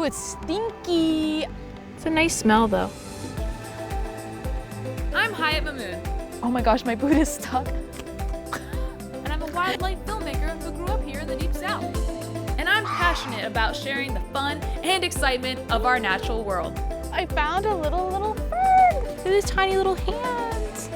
Ooh, it's stinky. It's a nice smell though. I'm Hyatt Mamoun. Oh my gosh, my boot is stuck. And I'm a wildlife filmmaker who grew up here in the Deep South. And I'm passionate about sharing the fun and excitement of our natural world. I found a little bird with his tiny little hands.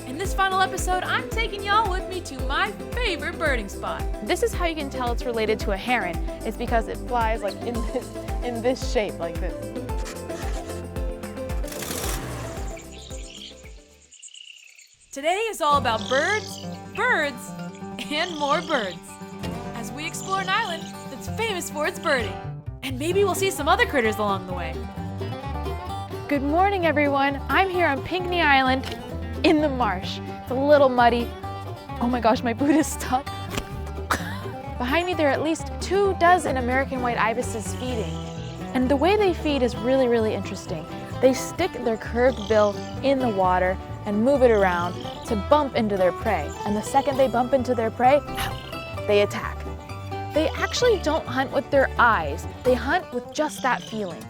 In this final episode, I'm taking y'all with me to my favorite birding spot. This is how you can tell it's related to a heron. It's because it flies like in this shape, like this. Today is all about birds, and more birds. As we explore an island that's famous for its birding. And maybe we'll see some other critters along the way. Good morning, everyone. I'm here on Pinkney Island in the marsh. It's a little muddy. Oh my gosh, my boot is stuck. Behind me, there are at least 24 American white ibises feeding. And the way they feed is really interesting. They stick their curved bill in the water and move it around to bump into their prey. And the second they bump into their prey, they attack. They actually don't hunt with their eyes. They hunt with just that feeling.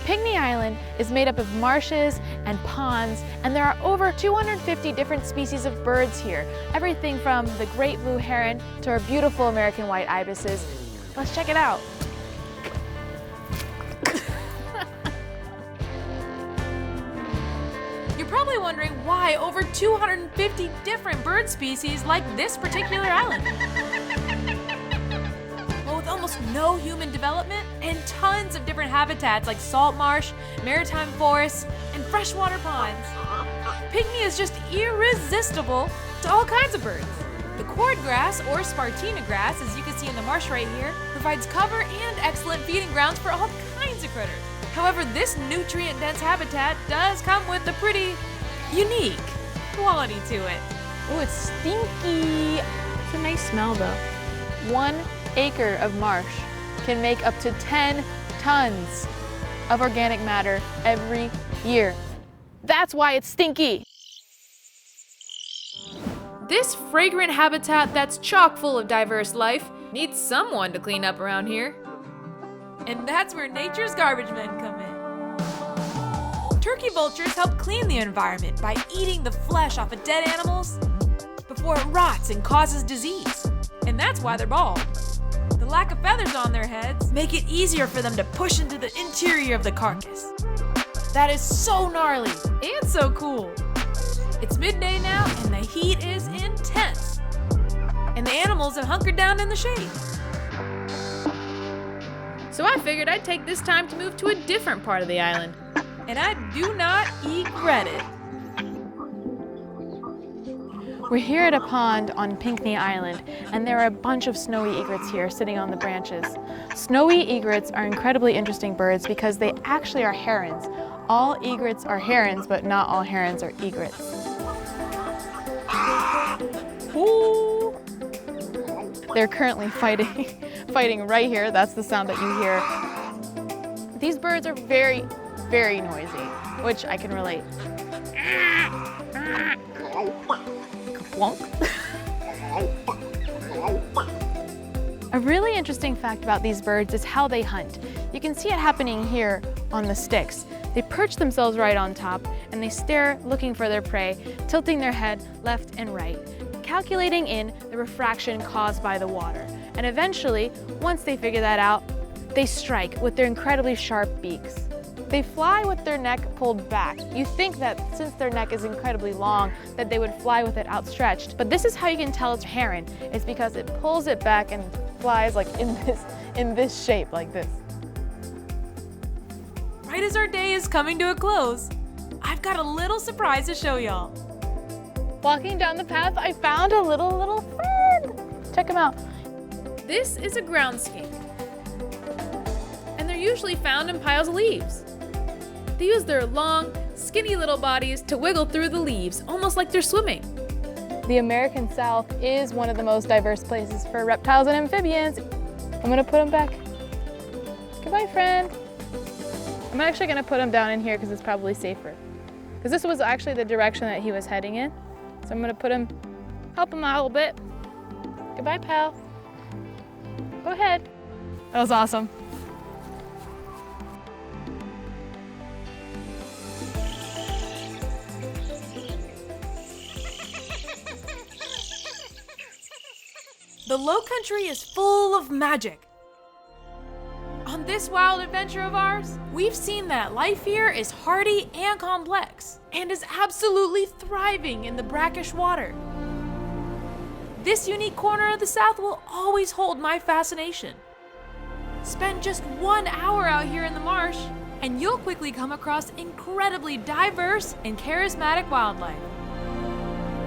Pinkney Island is made up of marshes and ponds, and there are over 250 different species of birds here. Everything from the great blue heron to our beautiful American white ibises. Let's check it out. You're probably wondering why over 250 different bird species like this particular island. Well, with almost no human development and tons of different habitats like salt marsh, maritime forests, and freshwater ponds, Pinkney is just irresistible to all kinds of birds. The cordgrass, or Spartina grass, as you can see in the marsh right here, provides cover and excellent feeding grounds for all kinds of critters. However, this nutrient-dense habitat does come with a pretty unique quality to it. Ooh, it's stinky. It's a nice smell though. 1 acre of marsh can make up to 10 tons of organic matter every year. That's why it's stinky. This fragrant habitat that's chock full of diverse life needs someone to clean up around here. And that's where nature's garbage men come in. Turkey vultures help clean the environment by eating the flesh off of dead animals before it rots and causes disease. And that's why they're bald. The lack of feathers on their heads make it easier for them to push into the interior of the carcass. That is so gnarly and so cool. It's midday now and the heat is intense. And the animals have hunkered down in the shade. So I figured I'd take this time to move to a different part of the island. And I do not regret it. We're here at a pond on Pinkney Island, and there are a bunch of snowy egrets here sitting on the branches. Snowy egrets are incredibly interesting birds because they actually are herons. All egrets are herons, but not all herons are egrets. Ooh. They're currently fighting right here. That's the sound that you hear. These birds are very noisy, which I can relate. A really interesting fact about these birds is how they hunt. You can see it happening here on the sticks. They perch themselves right on top and they stare looking for their prey, tilting their head left and right, calculating in the refraction caused by the water. And eventually, once they figure that out, they strike with their incredibly sharp beaks. They fly with their neck pulled back. You think that since their neck is incredibly long, that they would fly with it outstretched. But this is how you can tell it's a heron. It's because it pulls it back and flies like in this shape, like this. Right as our day is coming to a close, I've got a little surprise to show y'all. Walking down the path, I found a little friend. Check him out. This is a ground skink. And they're usually found in piles of leaves. They use their long, skinny little bodies to wiggle through the leaves, almost like they're swimming. The American South is one of the most diverse places for reptiles and amphibians. I'm gonna put him back. Goodbye, friend. I'm actually gonna put him down in here because it's probably safer. Because this was actually the direction that he was heading in. So I'm gonna put him Help him out a little bit. Goodbye, pal. Go ahead. That was awesome. The Lowcountry is full of magic. On this wild adventure of ours, we've seen that life here is hardy and complex, and is absolutely thriving in the brackish water. This unique corner of the South will always hold my fascination. Spend just 1 hour out here in the marsh, and you'll quickly come across incredibly diverse and charismatic wildlife.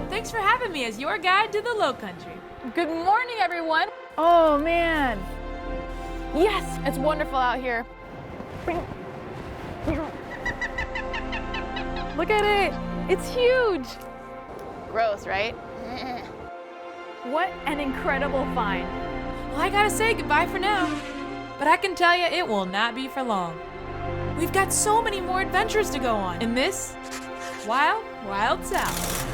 Thanks for having me as your guide to the Lowcountry. Good morning, everyone. Oh, man. Yes, it's wonderful out here. Look at it. It's huge. Gross, right? What an incredible find. Well, I gotta say goodbye for now, but I can tell you it will not be for long. We've got so many more adventures to go on in this wild, wild South.